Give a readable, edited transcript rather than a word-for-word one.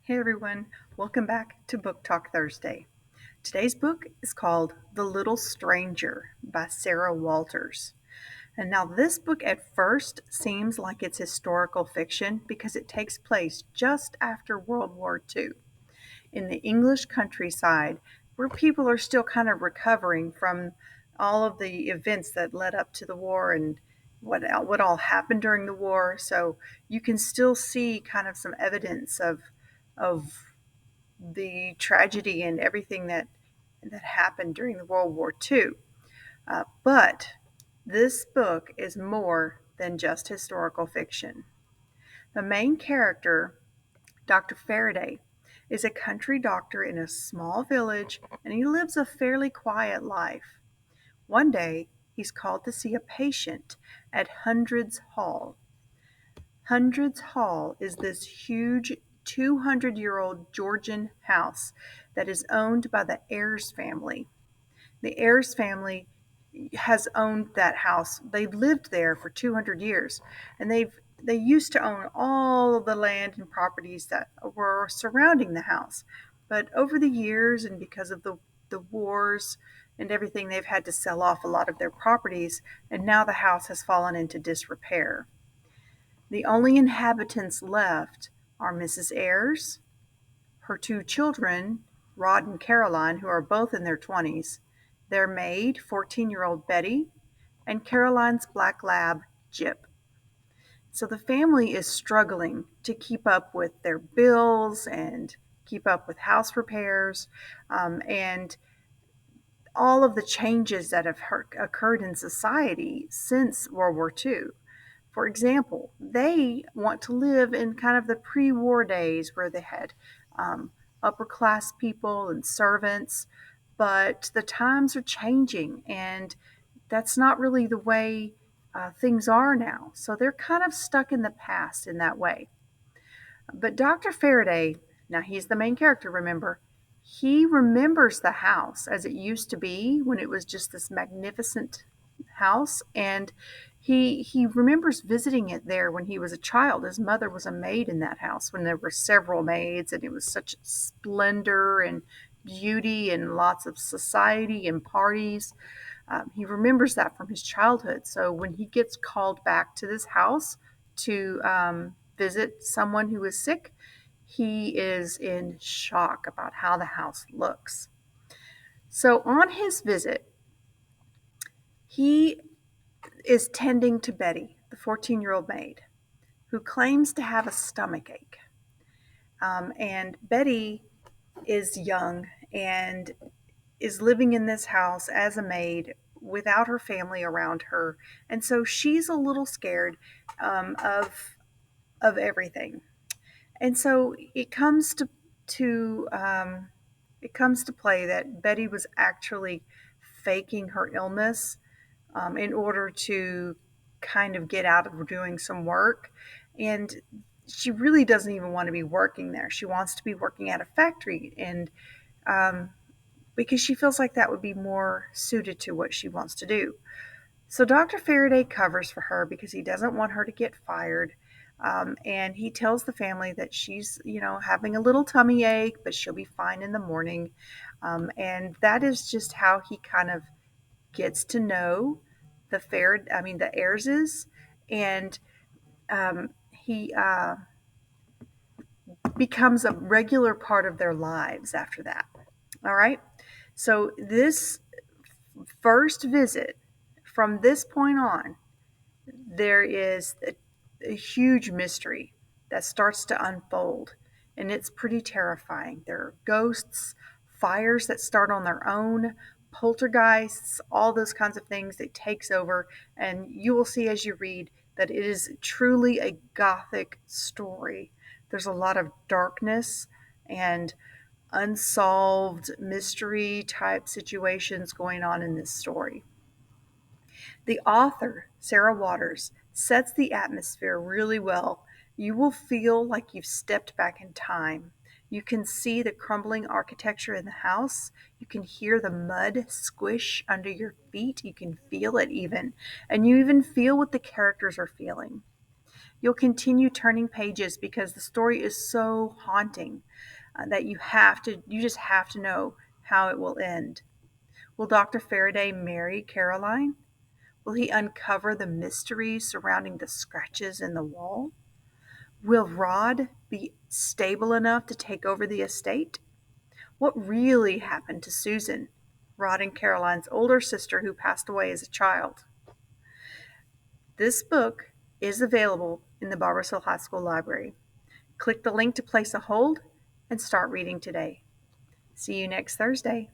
Hey everyone, welcome back to Book Talk Thursday. Today's book is called The Little Stranger by Sarah Walters. And now, this book at first seems like it's historical fiction because it takes place just after World War II in the English countryside where people are still kind of recovering from all of the events that led up to the war and what all happened during the war. So you can still see kind of some evidence of the tragedy and everything that happened during the World War II. But this book is more than just historical fiction. The main character, Dr. Faraday, is a country doctor in a small village, and he lives a fairly quiet life. One day, he's called to see a patient at Hundreds Hall. Hundreds Hall is this huge 200-year-old Georgian house that is owned by the Ayres family. The Ayres family has owned that house. They've lived there for 200 years, and they used to own all of the land and properties that were surrounding the house. But over the years, and because of the wars and everything, they've had to sell off a lot of their properties, and now the house has fallen into disrepair. The only inhabitants left are Mrs. Ayres, her two children, Rod and Caroline, who are both in their 20s, their maid, 14-year-old Betty, and Caroline's black lab, Jip. So the family is struggling to keep up with their bills and keep up with house repairs, and all of the changes that have occurred in society since World War II. For example, they want to live in kind of the pre war days where they had um, upper class people and servants, but the times are changing, and that's not really the way things are now. So they're kind of stuck in the past in that way. But Dr. Faraday, now he's the main character, remember, he remembers the house as it used to be when it was just this magnificent house, and he remembers visiting it there when he was a child. His mother was a maid in that house when there were several maids, and it was such splendor and beauty and lots of society and parties. He remembers that from his childhood. So when he gets called back to this house to visit someone who is sick, he is in shock about how the house looks. So on his visit, he is tending to Betty, the 14-year-old maid, who claims to have a stomach ache. And Betty is young and is living in this house as a maid without her family around her, and so she's a little scared of everything. And so it comes to play that Betty was actually faking her illness in order to kind of get out of doing some work, and she really doesn't even want to be working there. She wants to be working at a factory, and um, because she feels like that would be more suited to what she wants to do. So Dr. Faraday covers for her because he doesn't want her to get fired. And he tells the family that she's, having a little tummy ache, but she'll be fine in the morning. And that is just how he kind of gets to know the Ayreses, and he becomes a regular part of their lives after that. All right. So this first visit, from this point on, there is a huge mystery that starts to unfold, and it's pretty terrifying. There are ghosts, fires that start on their own, poltergeists, all those kinds of things that takes over, and you will see as you read that it is truly a gothic story. There's a lot of darkness and unsolved mystery type situations going on in this story. The author, Sarah Waters, sets the atmosphere really well. You will feel like you've stepped back in time. You can see the crumbling architecture in the house. You can hear the mud squish under your feet. You can feel it even. And you even feel what the characters are feeling. You'll continue turning pages because the story is so haunting that you just have to know how it will end. Will Dr. Faraday marry Caroline? Will he uncover the mystery surrounding the scratches in the wall? Will Rod be stable enough to take over the estate? What really happened to Susan, Rod and Caroline's older sister who passed away as a child? This book is available in the Barbers Hill High School Library. Click the link to place a hold and start reading today. See you next Thursday.